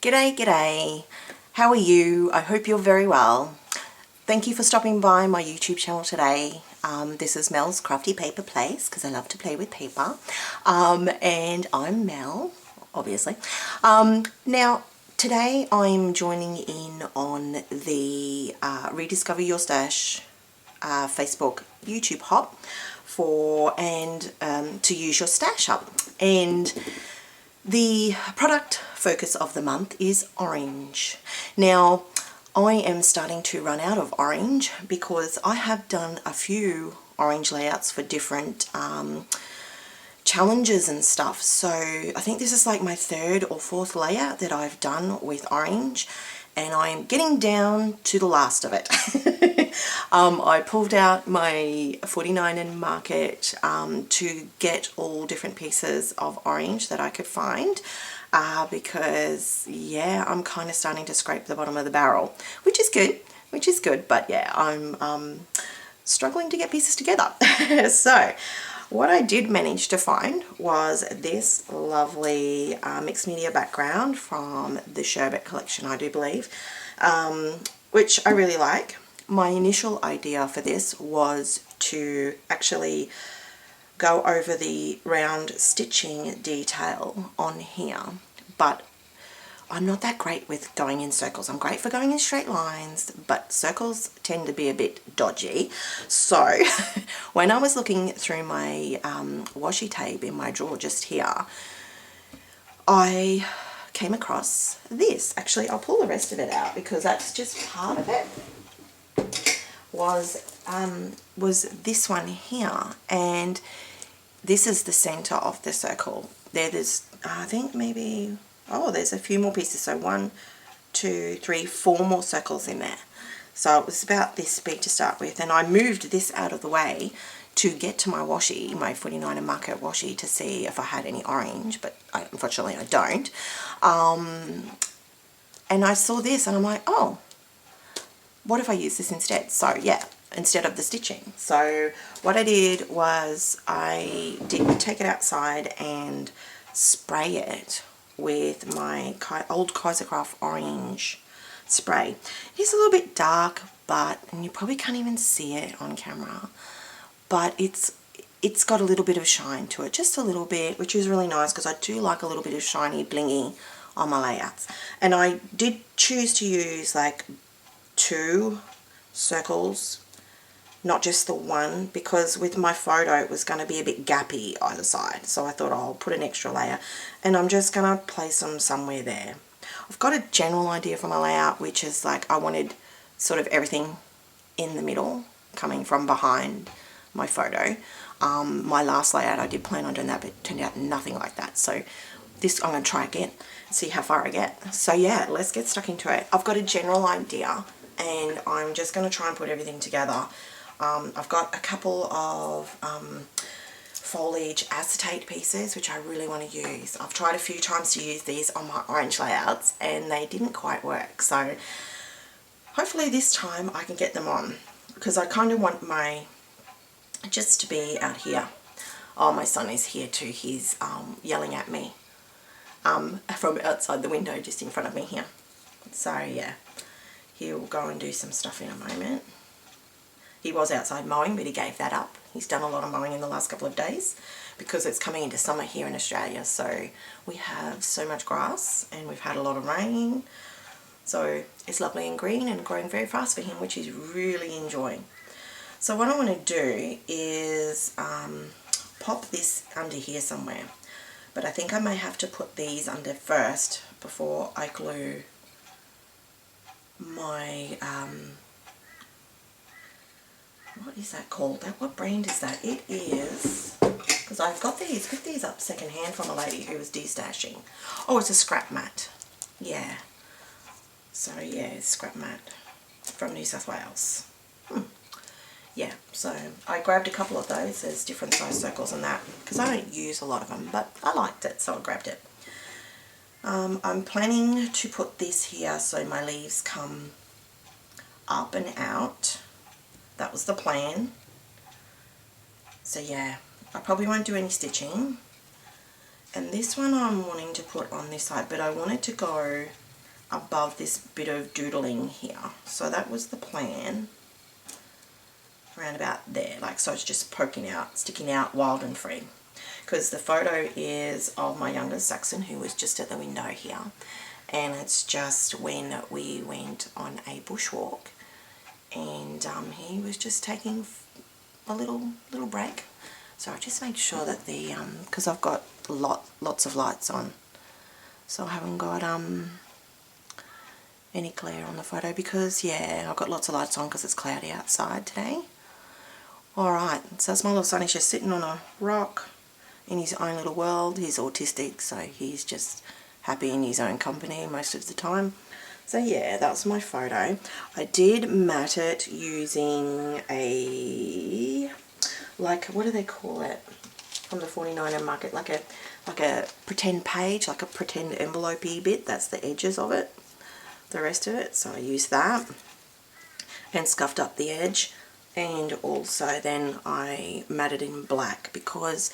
G'day, g'day. How are you? I hope you're very well. Thank you for stopping by my YouTube channel today. This is Mel's Crafty Paper Place because I love to play with paper. And I'm Mel, obviously. Now, today I'm joining in on the Rediscover Your Stash Facebook YouTube hop to use your stash up. And the product focus of the month is orange. Now, I am starting to run out of orange because I have done a few orange layouts for different challenges and stuff. So I think this is like my third or fourth layout that I've done with orange, and I'm getting down to the last of it. I pulled out my 49 and Market to get all different pieces of orange that I could find because, yeah, I'm kind of starting to scrape the bottom of the barrel, which is good, but yeah, I'm struggling to get pieces together. So what I did manage to find was this lovely mixed media background from the Sherbet collection, I do believe, which I really like. My initial idea for this was to actually go over the round stitching detail on here, but I'm not that great with going in circles. I'm great for going in straight lines, but circles tend to be a bit dodgy. So when I was looking through my washi tape in my drawer just here, I came across this. Actually, I'll pull the rest of it out because that's just part of it. Was this one here, and this is the center of the circle. There's I think maybe, oh, there's a few more pieces, so 1, 2, 3, 4 more circles in there. So it was about this big to start with, and I moved this out of the way to get to my washi, my 49 and Market washi, to see if I had any orange, but unfortunately I don't. And I saw this and I'm like, oh, what if I use this instead? So yeah, instead of the stitching. So what I did was I did take it outside and spray it with my old Kaisercraft orange spray. It's a little bit dark, and you probably can't even see it on camera, but it's got a little bit of shine to it, just a little bit, which is really nice because I do like a little bit of shiny blingy on my layouts. And I did choose to use like 2 circles, not just the one, because with my photo it was going to be a bit gappy either side, so I thought I'll put an extra layer, and I'm just going to place them somewhere there. I've got a general idea for my layout, which is like I wanted sort of everything in the middle coming from behind my photo. My last layout I did plan on doing that, but it turned out nothing like that, so this I'm going to try again, see how far I get. So yeah, let's get stuck into it. I've got a general idea and I'm just going to try and put everything together. I've got a couple of foliage acetate pieces which I really want to use. I've tried a few times to use these on my orange layouts and they didn't quite work, so hopefully this time I can get them on, because I kind of want my just to be out here. Oh, my son is here too. He's yelling at me from outside the window just in front of me here. So yeah, he'll go and do some stuff in a moment. He was outside mowing, but he gave that up. He's done a lot of mowing in the last couple of days because it's coming into summer here in Australia, so we have so much grass and we've had a lot of rain, so it's lovely and green and growing very fast for him, which he's really enjoying. So what I want to do is pop this under here somewhere, but I think I may have to put these under first before I glue my what is that called? What brand is that? It is, because I've got picked these up secondhand from a lady who was destashing. Oh, it's a scrap mat. Yeah. So yeah, it's scrap mat from New South Wales. Yeah, so I grabbed a couple of those. There's different size circles and that, because I don't use a lot of them, but I liked it, so I grabbed it. I'm planning to put this here so my leaves come up and out. That was the plan. So yeah, I probably won't do any stitching. And this one I'm wanting to put on this side, but I want it to go above this bit of doodling here. So that was the plan, around about there, like, so it's just poking out, sticking out wild and free. Because the photo is of my youngest Saxon, who was just at the window here, and it's just when we went on a bushwalk, and he was just taking a little break. So I just make sure that the because I've got lots of lights on, so I haven't got any glare on the photo, because yeah, I've got lots of lights on because it's cloudy outside today. Alright, so it's my little son. He's just sitting on a rock in his own little world. He's autistic, so he's just happy in his own company most of the time. So yeah, that's my photo. I did mat it using a, like, what do they call it from the 49er market, like a pretend page, like a pretend envelope-y bit. That's the edges of it, the rest of it. So I used that and scuffed up the edge, and also then I matted in black because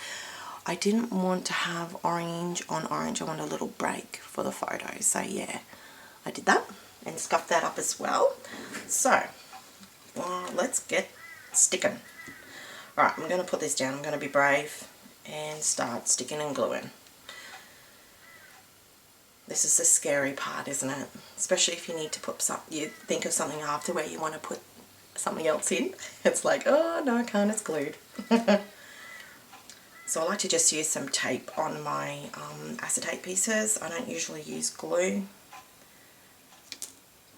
I didn't want to have orange on orange. I wanted a little break for the photo. So yeah, I did that and scuffed that up as well. So let's get sticking. Alright, I'm going to put this down. I'm going to be brave and start sticking and gluing. This is the scary part, isn't it? Especially if you need to put you think of something after where you want to put something else in. It's like, oh no, I can't, it's glued. So I like to just use some tape on my acetate pieces. I don't usually use glue.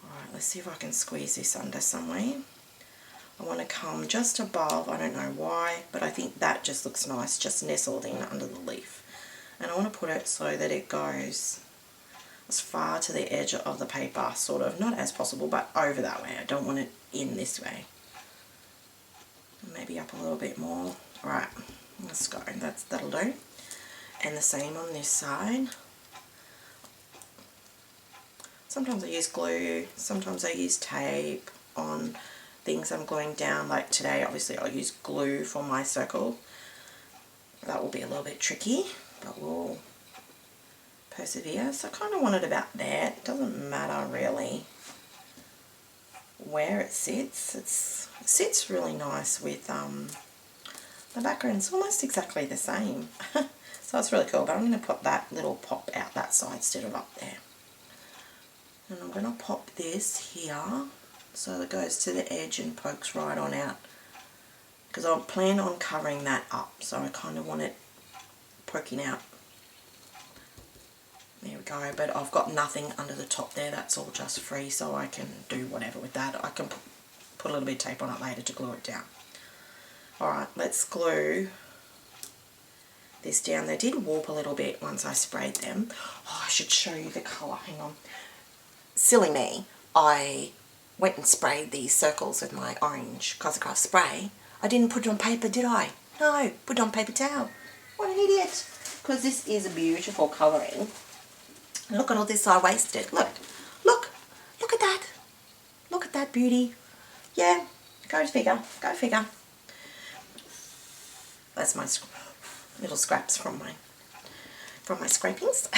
Alright, let's see if I can squeeze this under some way. I want to come just above, I don't know why, but I think that just looks nice, just nestled in under the leaf. And I want to put it so that it goes as far to the edge of the paper, sort of, not as possible, but over that way. I don't want it in this way. Maybe up a little bit more. Alright, let's go, that'll do. And the same on this side. Sometimes I use glue, sometimes I use tape on things I'm gluing down. Like today, obviously I'll use glue for my circle. That will be a little bit tricky, but we'll persevere. So I kind of want it about there. It doesn't matter really where it sits. It sits really nice with the background's almost exactly the same. So it's really cool, but I'm going to put that little pop out that side instead of up there. And I'm going to pop this here so that it goes to the edge and pokes right on out, because I plan on covering that up, so I kind of want it poking out. There we go, but I've got nothing under the top there, that's all just free, so I can do whatever with that. I can put a little bit of tape on it later to glue it down. Alright, let's glue this down. They did warp a little bit once I sprayed them. Oh, I should show you the colour, hang on. Silly me, I went and sprayed these circles with my orange Cosicraft spray. I didn't put it on paper, did I? No, put it on paper towel. What an idiot. Because this is a beautiful colouring. Look at all this I wasted. Look at that. Look at that beauty. Yeah, go figure, go figure. That's my little scraps from my scrapings.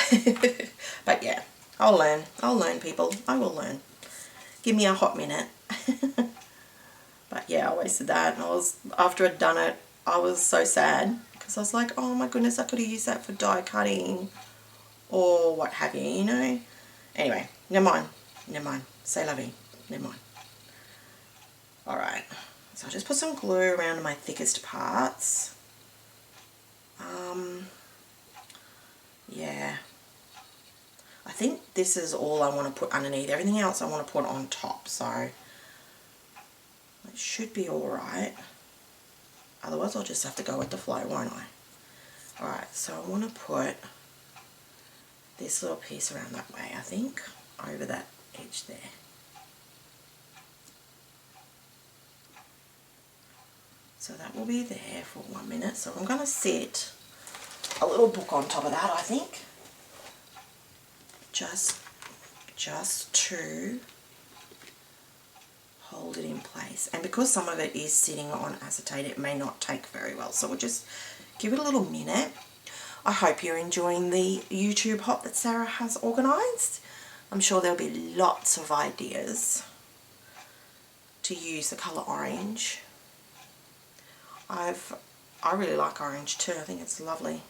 But yeah, I'll learn people, I will learn. Give me a hot minute. But yeah, I wasted that. After I'd done it, I was so sad because I was like, oh my goodness, I could have used that for die cutting or what have you, you know. Anyway, never mind, c'est la vie, never mind. Alright, so I'll just put some glue around my thickest parts. Yeah, I think this is all I want to put underneath. Everything else I want to put on top, so it should be alright. Otherwise I'll just have to go with the flow, won't I? Alright, so I want to put this little piece around that way, I think, over that edge there. So that will be there for 1 minute. So I'm going to set a little book on top of that, I think. Just to hold it in place. And because some of it is sitting on acetate, it may not take very well. So we'll just give it a little minute. I hope you're enjoying the YouTube hop that Sarah has organised. I'm sure there'll be lots of ideas to use the colour orange. I really like orange too. I think it's lovely.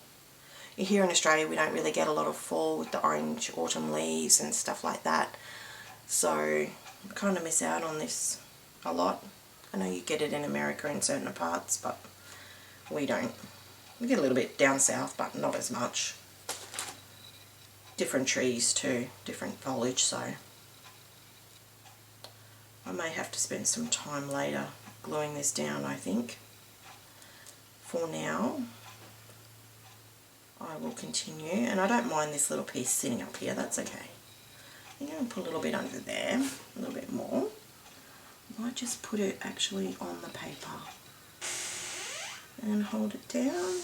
Here in Australia we don't really get a lot of fall with the orange autumn leaves and stuff like that, so I kind of miss out on this a lot. I know you get it in America in certain parts, but we don't. We get a little bit down south, but not as much. Different trees too, different foliage, so I may have to spend some time later gluing this down, I think. For now, I will continue, and I don't mind this little piece sitting up here, that's okay. I'm going to put a little bit under there, a little bit more. I might just put it actually on the paper and hold it down.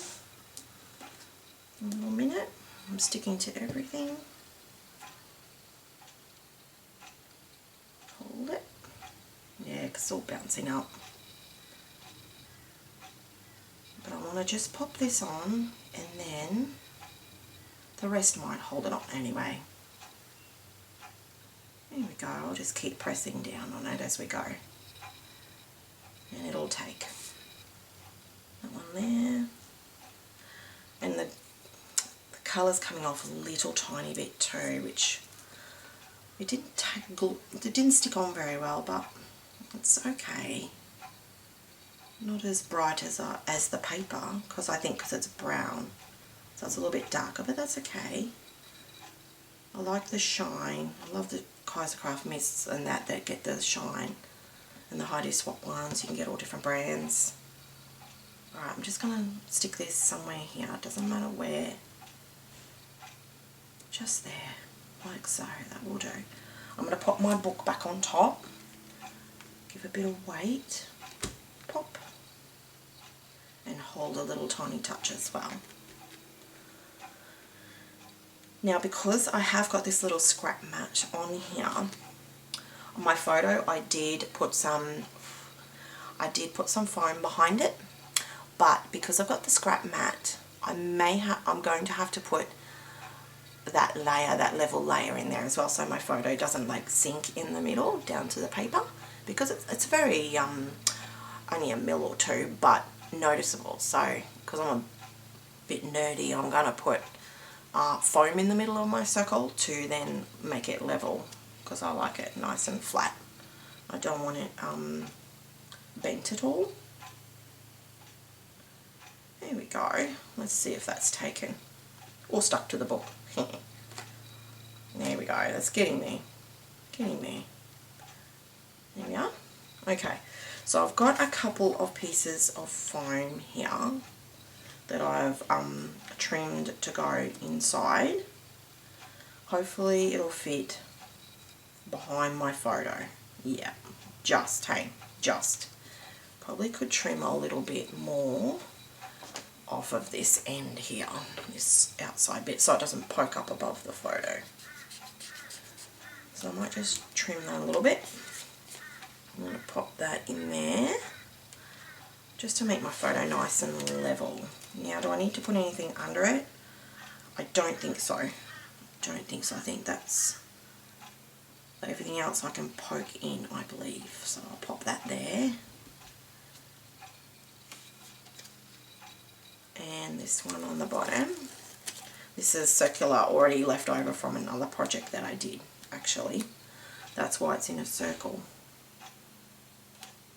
One more minute. I'm sticking to everything. Hold it. Yeah, because it's all bouncing up. But I want to just pop this on, and then the rest might hold it on anyway. There we go. I'll just keep pressing down on it as we go. And it'll take. That one there. And the colour's coming off a little tiny bit too, which it didn't stick on very well, but it's okay. Not as bright as the paper, because it's brown, so it's a little bit darker, but that's okay. I like the shine. I love the Kaisercraft mists and that get the shine, and the Heidi Swap ones. You can get all different brands. Alright, I'm just going to stick this somewhere here. It doesn't matter where. Just there, like so. That will do. I'm going to pop my book back on top. Give a bit of weight. Pop. And hold a little tiny touch as well. Now, because I have got this little scrap mat on here, on my photo I did put some foam behind it, but because I've got the scrap mat, I'm going to have to put that level layer in there as well, so my photo doesn't like sink in the middle down to the paper, because it's very only a mil or two, but noticeable. So because I'm a bit nerdy, I'm going to put foam in the middle of my circle to then make it level, because I like it nice and flat. I don't want it bent at all. There we go. Let's see if that's taken or stuck to the book. There we go. That's getting there. Getting there. There we are. Okay. So I've got a couple of pieces of foam here that I've trimmed to go inside. Hopefully it'll fit behind my photo. Yeah, just, hey, just. Probably could trim a little bit more off of this end here, this outside bit, so it doesn't poke up above the photo. So I might just trim that a little bit. I'm going to pop that in there just to make my photo nice and level. Now, do I need to put anything under it? I don't think so. I think that's everything else I can poke in, I believe. So I'll pop that there. And this one on the bottom. This is circular, already left over from another project that I did, actually. That's why it's in a circle.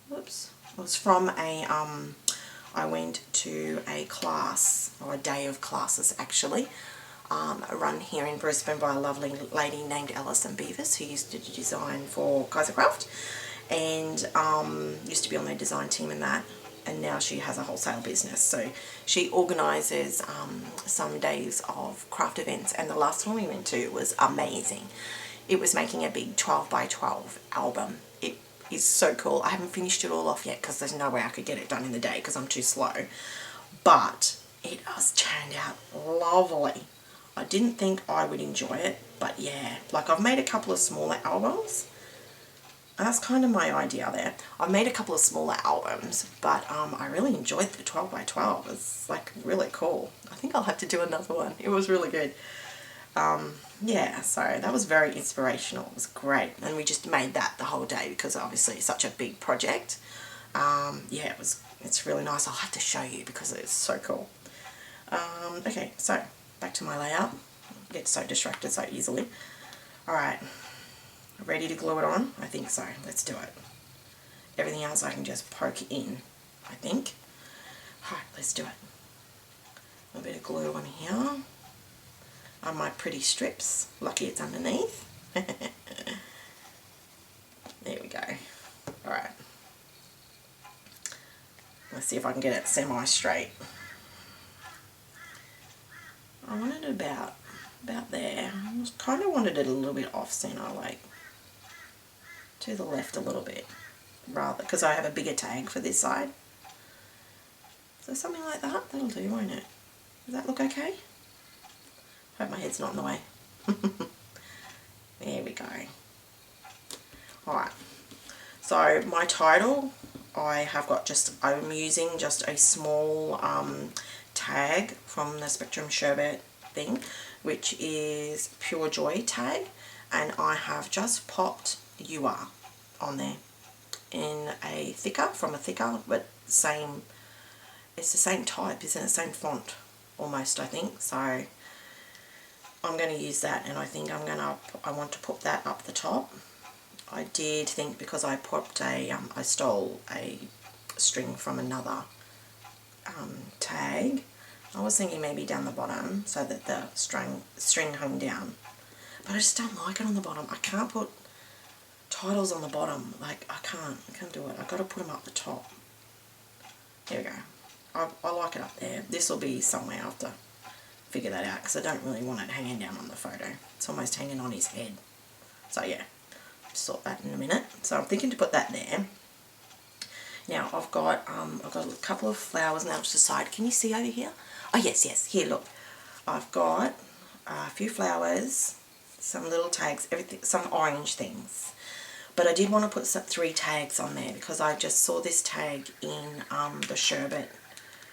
Whoops. It was from a, I went to a class, or a day of classes actually, run here in Brisbane by a lovely lady named Alison Beavis, who used to design for Kaisercraft, and used to be on their design team and that, and now she has a wholesale business. So she organises some days of craft events, and the last one we went to was amazing. It was making a big 12 by 12 album. It is so cool. I haven't finished it all off yet because there's no way I could get it done in the day because I'm too slow. But it has turned out lovely. I didn't think I would enjoy it, but yeah. Like, I've made a couple of smaller albums, and that's kind of my idea there. I've made a couple of smaller albums, but I really enjoyed the 12 by 12. It's like really cool. I think I'll have to do another one. It was really good. yeah, so that was very inspirational. It was great, and we just made that the whole day because obviously it's such a big project. Yeah, it's really nice. I'll have to show you because it's so cool. Okay, so back to my layout. I get so distracted so easily. Alright, ready to glue it on? I think so. Let's do it. Everything else I can just poke in, I think. Alright, let's do it. A bit of glue on here. On my pretty strips. Lucky it's underneath. There we go. Alright. Let's see if I can get it semi-straight. I wanted it about there. I kind of wanted it a little bit off center, like to the left a little bit, rather, because I have a bigger tag for this side. So something like that, that'll do, won't it? Does that look okay? Hope my head's not in the way. There we go. Alright, so my title, I'm using just a small tag from the Spectrum Sherbet thing, which is Pure Joy tag, and I have just popped "You Are" on there in a thicker, but it's the same type, isn't it? Same font almost, I think. So I'm going to use that, and I think I want to put that up the top. I did think, because I popped I stole a string from another tag, I was thinking maybe down the bottom so that the string hung down, but I just don't like it on the bottom. I can't put titles on the bottom, like I can't do it. I've got to put them up the top. There we go. I like it up there. This will be somewhere I have to figure that out, because I don't really want it hanging down on the photo. It's almost hanging on his head. So yeah, sort that in a minute. So I'm thinking to put that there. Now I've got a couple of flowers now to the side. Can you see over here? Oh yes, here, look. I've got a few flowers, some little tags, everything, some orange things. But I did want to put 3 tags on there because I just saw this tag in the Sherbet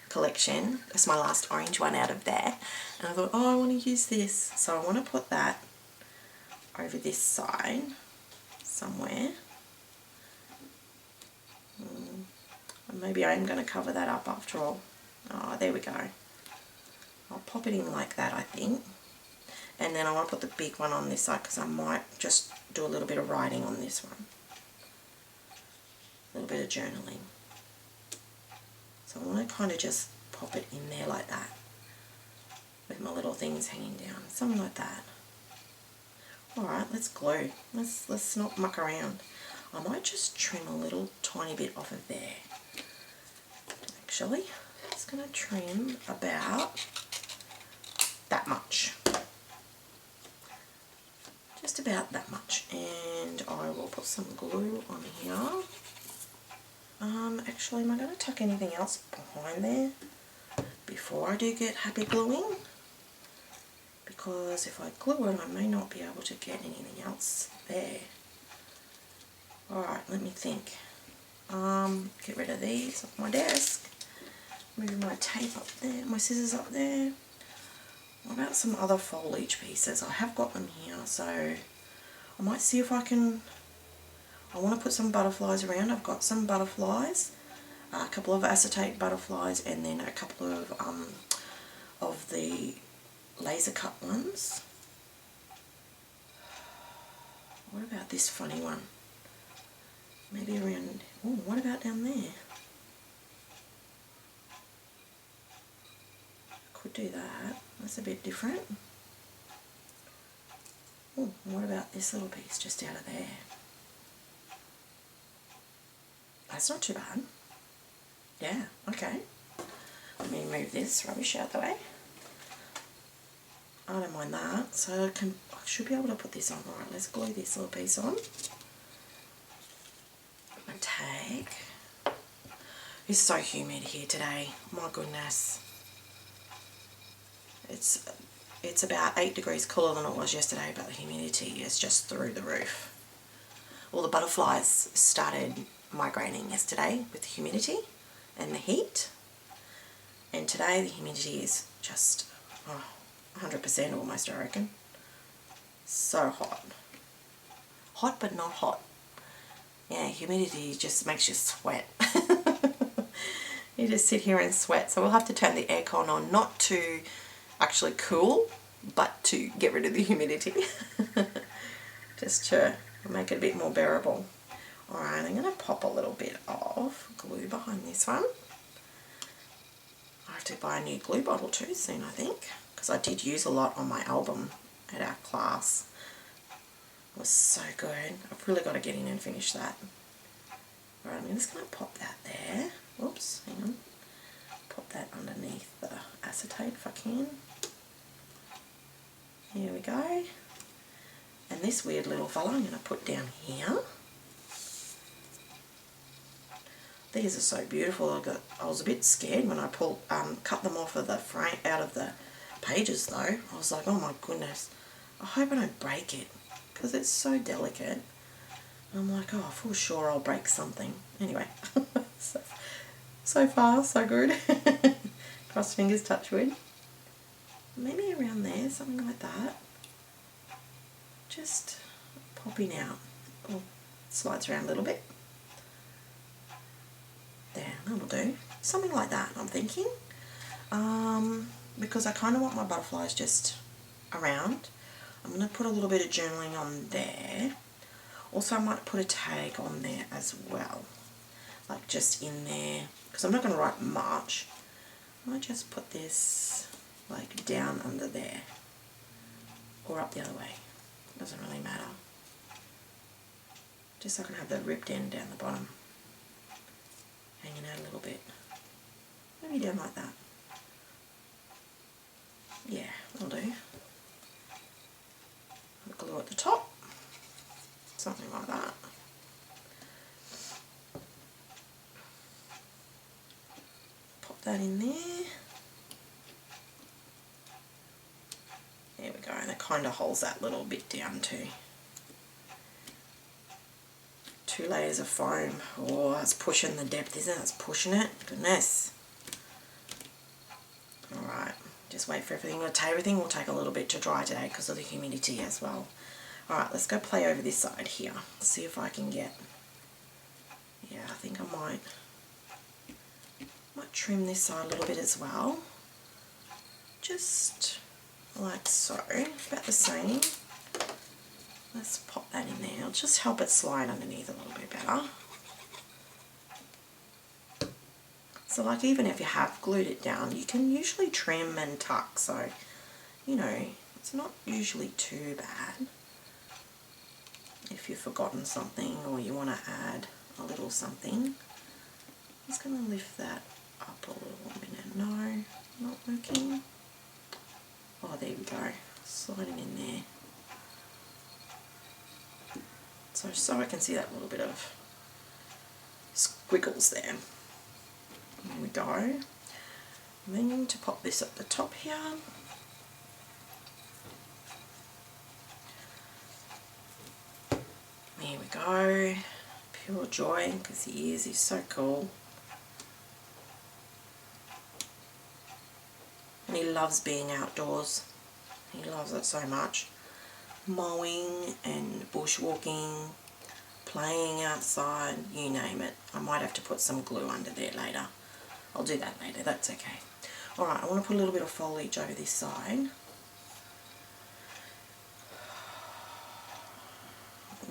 collection. That's my last orange one out of there. And I thought, oh, I want to use this. So I want to put that over this side somewhere. Maybe I'm going to cover that up after all. Oh, there we go. I'll pop it in like that, I think. And then I want to put the big one on this side because I might just do a little bit of writing on this one. A little bit of journaling. So I want to kind of just pop it in there like that, with my little things hanging down. Something like that. Alright, let's glue. Let's not muck around. I might just trim a little tiny bit off of there. Actually, it's going to trim about that much. Just about that much. And I will put some glue on here. Actually, am I going to tuck anything else behind there before I do get happy gluing? Because if I glue it, I may not be able to get anything else there. Alright, let me think. Get rid of these off my desk. Move my tape up there, my scissors up there. What about some other foliage pieces? I have got them here, so I might see if I can. I want to put some butterflies around. I've got some butterflies, a couple of acetate butterflies, and then a couple of the laser cut ones. What about this funny one? Maybe around. Oh, what about down there? Could do that. That's a bit different. Oh, what about this little piece just out of there? That's not too bad. Yeah, okay. Let me move this rubbish out the way. I don't mind that. So I should be able to put this on. Alright, let's glue this little piece on. My tag. It's so humid here today. My goodness. It's about 8 degrees cooler than it was yesterday, but the humidity is just through the roof. All the butterflies started migrating yesterday with the humidity and the heat, and today the humidity is just 100% almost, I reckon. So hot. Hot but not hot. Yeah, humidity just makes you sweat. You just sit here and sweat. So we'll have to turn the aircon on, not to actually cool, but to get rid of the humidity. Just to make it a bit more bearable. Alright, I'm going to pop a little bit of glue behind this one. I have to buy a new glue bottle too soon, I think, because I did use a lot on my album at our class. It was so good. I've really got to get in and finish that. Alright, I'm just going to pop that there. Oops, hang on. Pop that underneath the acetate if I can. Here we go. And this weird little fella I'm going to put down here. These are so beautiful. I was a bit scared when I cut them off of the frame, out of the pages though. I was like, oh my goodness, I hope I don't break it, because it's so delicate. And I'm like, oh, I feel sure I'll break something. Anyway, so far so good. Cross fingers, touch wood. Maybe around there, something like that. Just popping out. Oh, slides around a little bit. There, that'll do. Something like that, I'm thinking. Because I kind of want my butterflies just around. I'm going to put a little bit of journaling on there. Also, I might put a tag on there as well. Like just in there. Because I'm not going to write much. I might just put this like down under there. Or up the other way. Doesn't really matter. Just so I can have the ripped end down the bottom. Hanging out a little bit. Maybe down like that. Yeah, that'll do. Glue at the top. Something like that. Pop that in there. There we go, and it kind of holds that little bit down too. 2 layers of foam. Oh, that's pushing the depth, isn't it? That's pushing it. Goodness. Alright, just wait for everything. Everything will take a little bit to dry today because of the humidity as well. Alright, let's go play over this side here. See if I can get... Yeah, I think I might trim this side a little bit as well. Just like so. About the same. Let's pop that in there. It'll just help it slide underneath a little bit better. So like even if you have glued it down, you can usually trim and tuck. So, you know, it's not usually too bad. If you've forgotten something or you want to add a little something. I'm just going to lift that up a little minute. No, not working. Oh, there we go. Sliding in there. So I can see that little bit of squiggles there. There we go. And then to pop this at the top here. There we go. Pure joy, because he is. He's so cool. And he loves being outdoors. He loves it so much. Mowing and bushwalking, playing outside, you name it. I might have to put some glue under there later. I'll do that later, that's okay. Alright, I want to put a little bit of foliage over this side.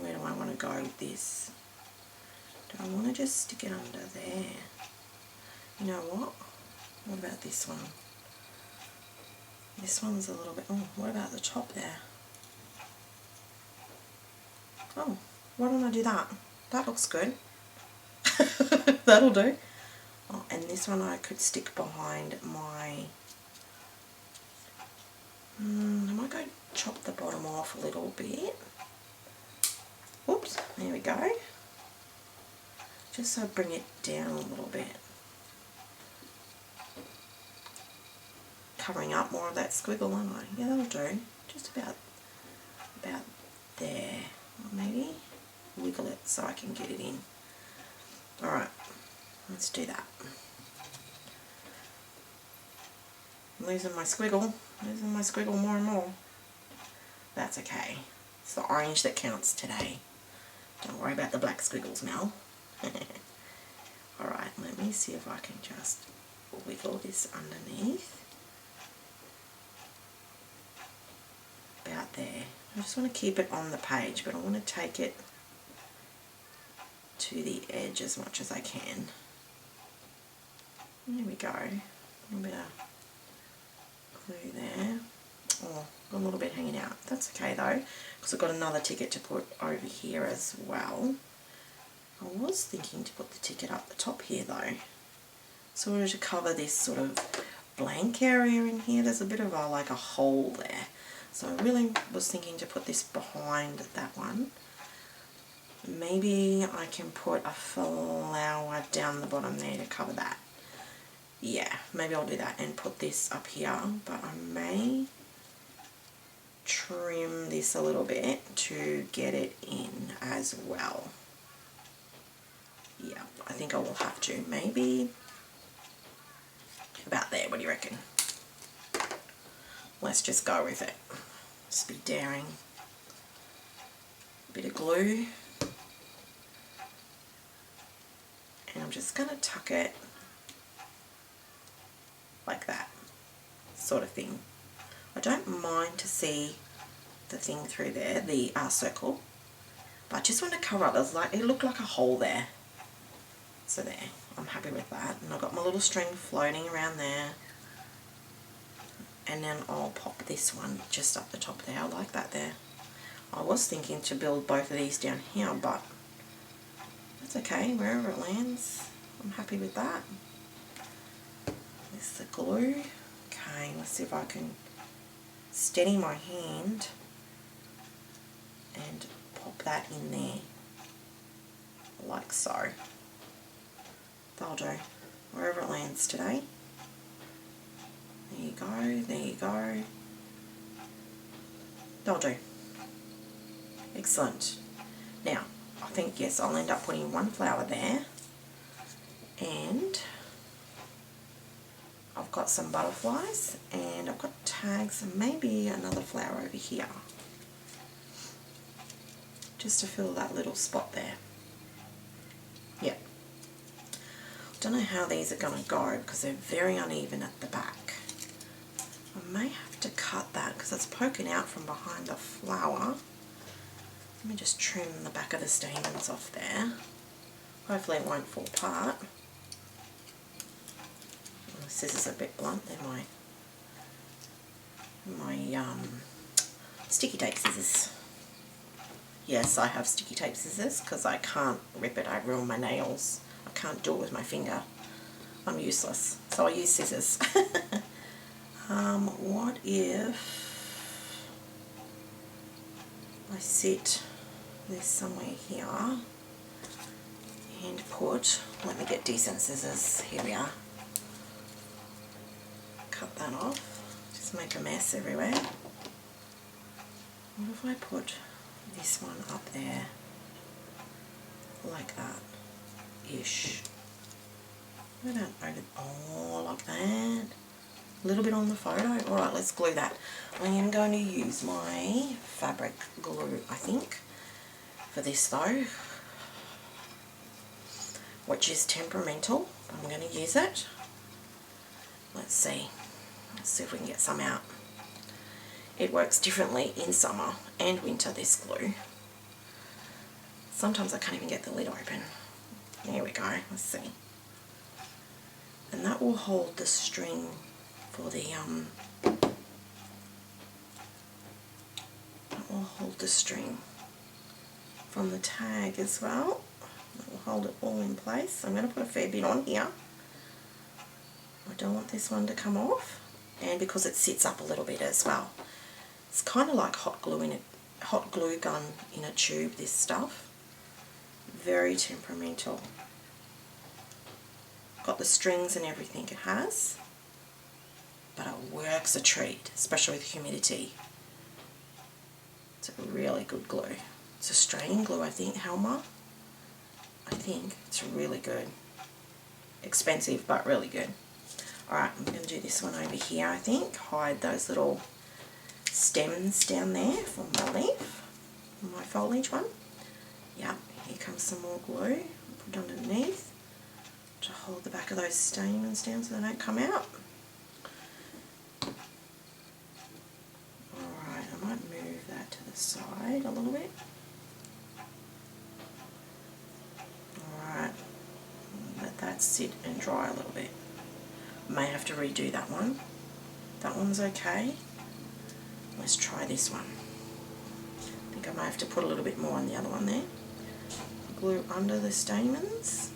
Where do I want to go with this? Do I want to just stick it under there? You know what? What about this one? This one's a little bit... Oh, what about the top there? Oh, why don't I do that? That looks good. That'll do. Oh, and this one I could stick behind my... I might go chop the bottom off a little bit. Oops, there we go. Just so I bring it down a little bit. Covering up more of that squiggle, aren't I? Yeah, that'll do. Just about there. Or maybe wiggle it so I can get it in. Alright, let's do that. I'm losing my squiggle more and more. That's okay. It's the orange that counts today. Don't worry about the black squiggles, Mel. Alright, let me see if I can just wiggle this underneath. About there. I just want to keep it on the page, but I want to take it to the edge as much as I can. There we go. A little bit of glue there. Oh, got a little bit hanging out. That's okay though, because I've got another ticket to put over here as well. I was thinking to put the ticket up the top here though, sort of to cover this sort of blank area in here. There's a bit of a like a hole there, so I really was thinking to put this behind that one. Maybe I can put a flower down the bottom there to cover that. Yeah, maybe I'll do that and put this up here, but I may trim this a little bit to get it in as well. Yeah, I think I will have to. Maybe about there. What do you reckon? Let's just go with it. Just be daring. A bit of glue. And I'm just going to tuck it like that sort of thing. I don't mind to see the thing through there, the circle, but I just want to cover up. It looked like a hole there. So there, I'm happy with that. And I've got my little string floating around there. And then I'll pop this one just up the top there. I like that there. I was thinking to build both of these down here, but that's okay, wherever it lands, I'm happy with that. There's the glue. Okay, let's see if I can steady my hand and pop that in there, like so. That'll do, wherever it lands today. There you go, there you go. That'll do. Excellent. Now, I think, yes, I'll end up putting one flower there, and I've got some butterflies, and I've got tags, and maybe another flower over here, just to fill that little spot there. Yeah. Don't know how these are going to go because they're very uneven at the back. I may have to cut that because it's poking out from behind the flower. Let me just trim the back of the stamens off there. Hopefully it won't fall apart. The scissors are a bit blunt. They're my sticky tape scissors. Yes, I have sticky tape scissors because I can't rip it. I ruin my nails. I can't do it with my finger. I'm useless. So I use scissors. What if I sit this somewhere here and put, let me get decent scissors, here we are. Cut that off, just make a mess everywhere. What if I put this one up there, like that, ish. I don't over, oh, like that. A little bit on the photo. Alright, let's glue that. I am going to use my fabric glue, I think, for this though, which is temperamental. I'm going to use it. Let's see. Let's see if we can get some out. It works differently in summer and winter, this glue. Sometimes I can't even get the lid open. There we go. Let's see. And that will hold the string for the that will hold the string from the tag as well. That will hold it all in place. I'm going to put a fair bit on here. I don't want this one to come off, and because it sits up a little bit as well. It's kind of like hot glue gun in a tube, this stuff. Very temperamental. Got the strings and everything it has, but it works a treat, especially with humidity. It's a really good glue. It's Australian glue, I think, Helmer. I think it's really good. Expensive, but really good. Alright, I'm going to do this one over here, I think. Hide those little stems down there for my leaf, my foliage one. Yeah, here comes some more glue. I'll put underneath to hold the back of those stamens down so they don't come out. Alright, I might move that to the side a little bit. Alright, let that sit and dry a little bit. May have to redo that one. That one's okay. Let's try this one. I think I may have to put a little bit more on the other one there. Glue under the stamens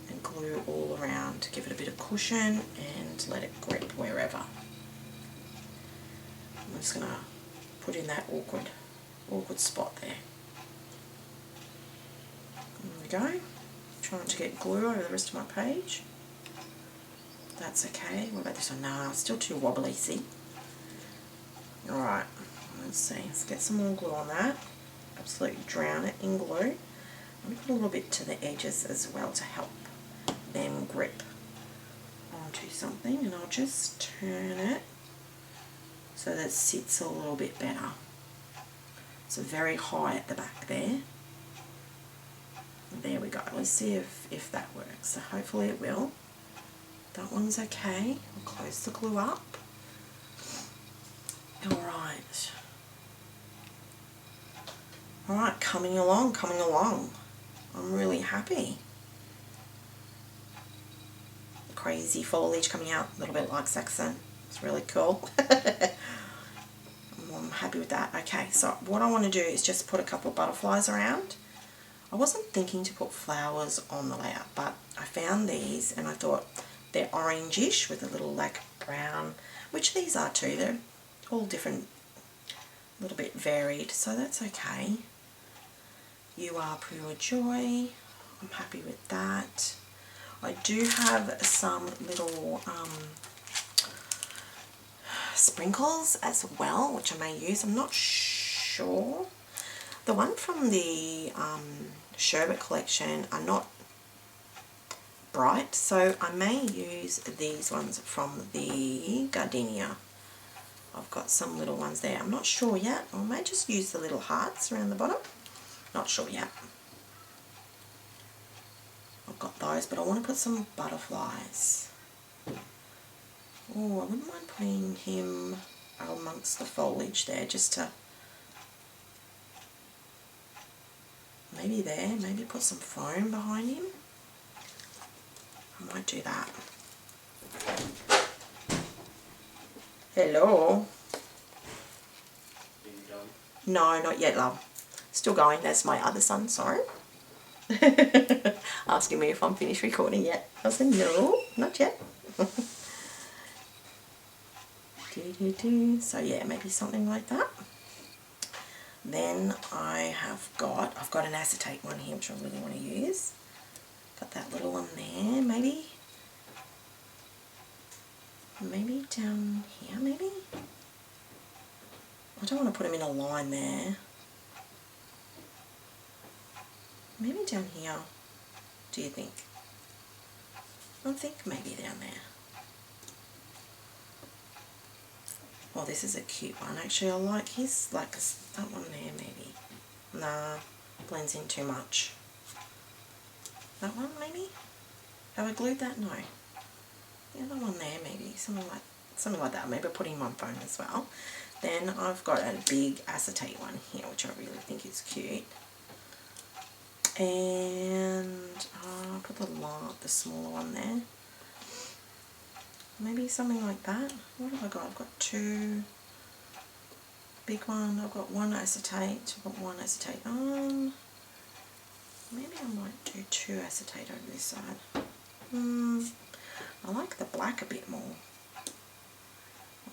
and glue all around to give it a bit of cushion and let it grip wherever. I'm just going to put in that awkward spot there. There we go. Trying to get glue over the rest of my page. That's okay. What about this one? Nah, still too wobbly, see? Alright, let's see. Let's get some more glue on that. Absolutely drown it in glue. I'm going to put a little bit to the edges as well to help them grip onto something, and I'll just turn it so that it sits a little bit better. So very high at the back there. There we go. Let's see if that works. So hopefully it will. That one's okay. I'll close the glue up. Alright. Alright, coming along. I'm really happy. Crazy foliage coming out, a little bit like Saxon. It's really cool. I'm happy with that. Okay, so what I want to do is just put a couple of butterflies around. I wasn't thinking to put flowers on the layout, but I found these and I thought they're orangish with a little like brown, which these are too. They're all different, a little bit varied, so that's okay. You are pure joy. I'm happy with that. I do have some little sprinkles as well, which I may use. I'm not sure. The one from the sherbet collection are not bright, so I may use these ones from the gardenia. I've got some little ones there. I'm not sure yet. I may just use the little hearts around the bottom. Not sure yet. I've got those, but I want to put some butterflies. Oh, I wouldn't mind putting him amongst the foliage there, just to maybe there, maybe put some foam behind him. I might do that. Hello. Are you done? No, not yet, love. Still going. That's my other son, sorry. Asking me if I'm finished recording yet. I said, no, not yet. So yeah, maybe something like that. Then I've got an acetate one here, which I really want to use. Got that little one there, maybe down here, maybe? I don't want to put them in a line there. Maybe down here, do you think? I think maybe down there. Oh, this is a cute one. Actually, I like his, like that one there maybe. Nah, blends in too much. That one maybe? Have I glued that? No. The other one there maybe, something like that. Maybe putting him on foam as well. Then I've got a big acetate one here, which I really think is cute. And I'll put the smaller one there. Maybe something like that. What have I got? I've got two. Big one. I've got one acetate. I've got one acetate on. Maybe I might do two acetate over this side. I like the black a bit more.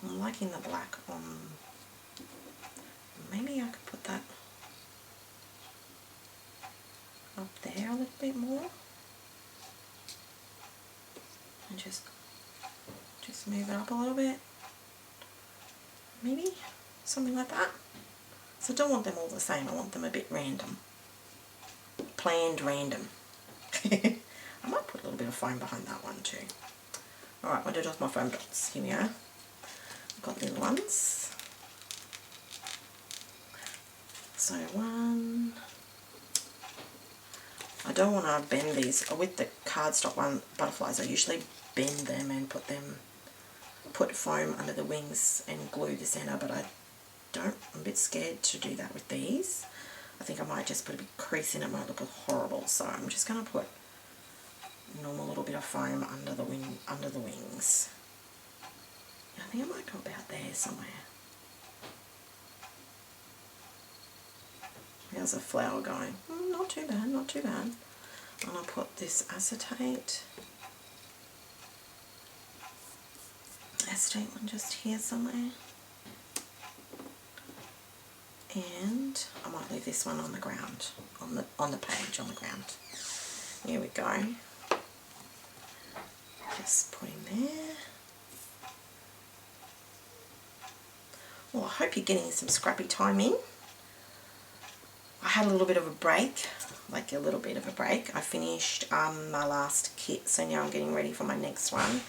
I'm liking the black on. Maybe I could put that up there a little bit more. And just move it up a little bit. Maybe something like that. So I don't want them all the same. I want them a bit random. Planned random. I might put a little bit of foam behind that one too. Alright, what did I do with my foam dots? Here we are. I've got little ones. So one, I don't want to bend these. With the cardstock butterflies, I usually bend them and put foam under the wings and glue the centre, but I'm a bit scared to do that with these. I think I might just put a big crease in it, might look horrible, so I'm just going to put a normal little bit of foam under the wings. I think I might go about there somewhere. How's the flower going? Not too bad, not too bad. I'm going to put this acetate one just here somewhere. And I might leave this one on the ground, on the page, on the ground. Here we go. Just put in there. Well, I hope you're getting some scrappy time in. I had a little bit of a break, I finished my last kit, so now I'm getting ready for my next one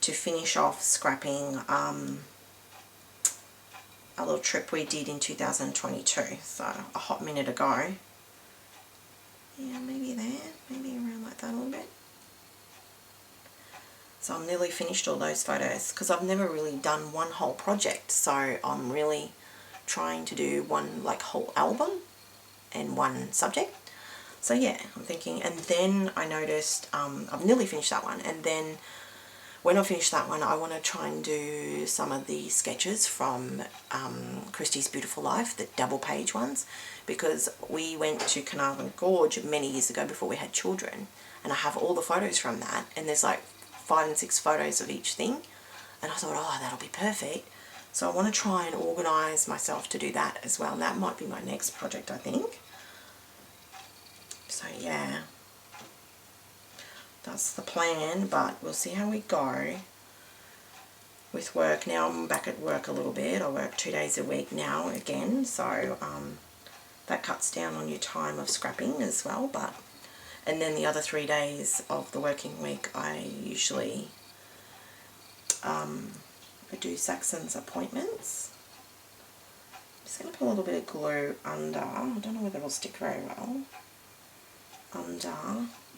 to finish off scrapping a little trip we did in 2022, so a hot minute ago. Yeah, maybe there, maybe around like that a little bit. So I'm nearly finished all those photos because I've never really done one whole project, so I'm really trying to do one like whole album and one subject. So yeah, I'm thinking, and then I noticed I've nearly finished that one, and then when I finish that one, I want to try and do some of the sketches from Christie's Beautiful Life, the double page ones, because we went to Carnarvon Gorge many years ago before we had children, and I have all the photos from that, and there's like 5 and 6 photos of each thing, and I thought, oh, that'll be perfect. So I want to try and organise myself to do that as well, and that might be my next project, I think. So yeah, that's the plan, but we'll see how we go with work. Now I'm back at work a little bit. I work 2 days a week now again, so that cuts down on your time of scrapping as well. And then the other 3 days of the working week, I usually I do Saxon's appointments. I'm just going to put a little bit of glue under, I don't know whether it'll stick very well, under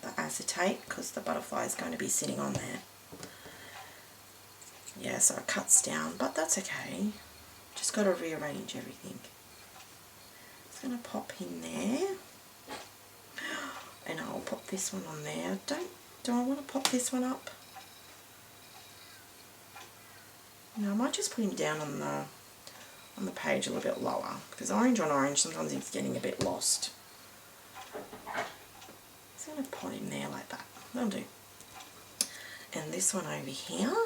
the acetate, because the butterfly is going to be sitting on there. Yeah, so it cuts down, but that's okay. Just got to rearrange everything. It's going to pop in there, and I'll pop this one on there. Do I want to pop this one up? No, I might just put him down on the page a little bit lower, because orange on orange sometimes it's getting a bit lost. I'm going to put him there like that. That'll do. And this one over here,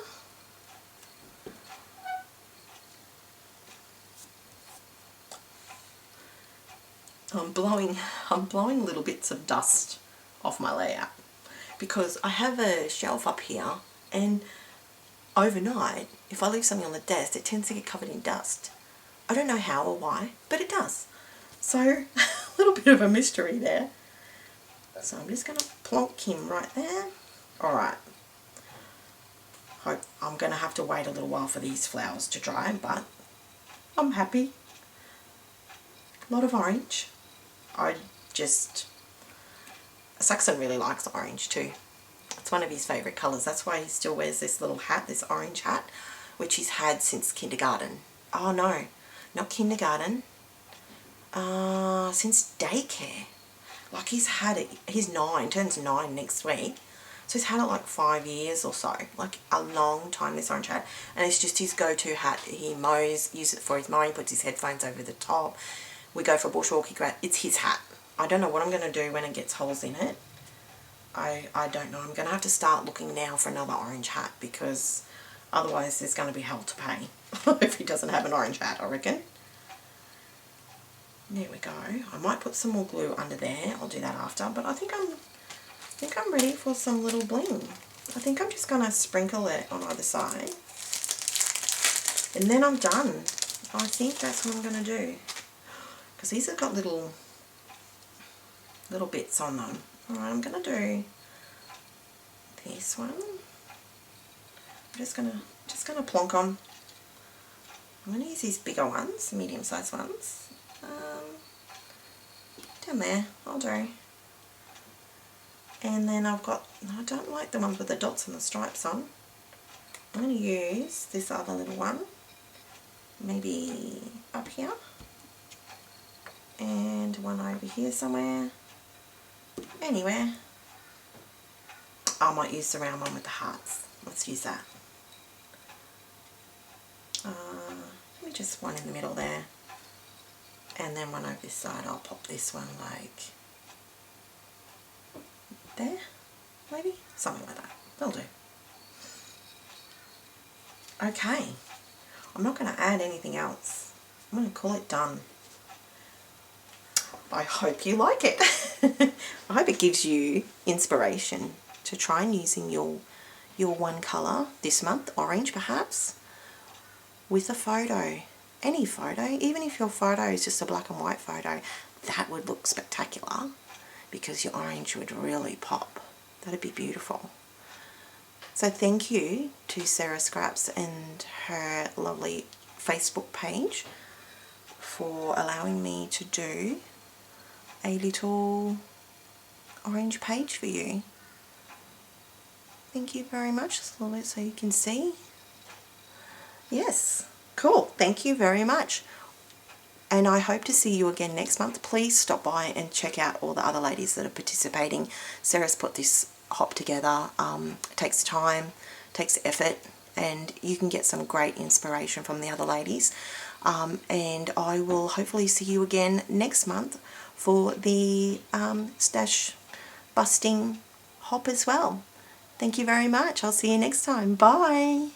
I'm blowing little bits of dust off my layout, because I have a shelf up here, and overnight, if I leave something on the desk, it tends to get covered in dust. I don't know how or why, but it does. So a little bit of a mystery there. So I'm just going to plonk him right there. Alright. I'm going to have to wait a little while for these flowers to dry, but I'm happy. A lot of orange. Saxon really likes orange too. It's one of his favourite colours. That's why he still wears this little hat, this orange hat, which he's had since kindergarten. Oh no, not kindergarten. Since daycare. Like he's had it, he's 9, turns 9 next week. So he's had it like 5 years or so, like a long time, this orange hat. And it's just his go-to hat. He mows, uses it for his mowing, puts his headphones over the top. We go for a bushwalk, it's his hat. I don't know what I'm going to do when it gets holes in it. I don't know. I'm going to have to start looking now for another orange hat, because otherwise there's going to be hell to pay if he doesn't have an orange hat, I reckon. There we go. I might put some more glue under there. I'll do that after, but I think I'm ready for some little bling. I think I'm just going to sprinkle it on either side, and then I'm done. I think that's what I'm going to do, because these have got little bits on them. Alright, I'm going to do this one. I'm just going to plonk on. I'm going to use these bigger ones, medium-sized ones. down there, I'll do. And then I've got, I don't like the ones with the dots and the stripes on. I'm going to use this other little one, maybe up here, and one over here somewhere, anywhere. I might use the round one with the hearts. Let's use that. Maybe just one in the middle there, and then one over this side. I'll pop this one like there, maybe, something like that. That'll do. Okay, I'm not going to add anything else. I'm going to call it done. I hope you like it. I hope it gives you inspiration to try and using your one colour this month, orange perhaps, with a photo. Any photo, even if your photo is just a black and white photo, that would look spectacular because your orange would really pop. That'd be beautiful. So thank you to Sarah Scraps and her lovely Facebook page for allowing me to do a little orange page for you. Thank you very much. Just a little bit so you can see. Yes, cool. Thank you very much. And I hope to see you again next month. Please stop by and check out all the other ladies that are participating. Sarah's put this hop together. It takes time, takes effort, and you can get some great inspiration from the other ladies. And I will hopefully see you again next month for the stash busting hop as well. Thank you very much. I'll see you next time. Bye.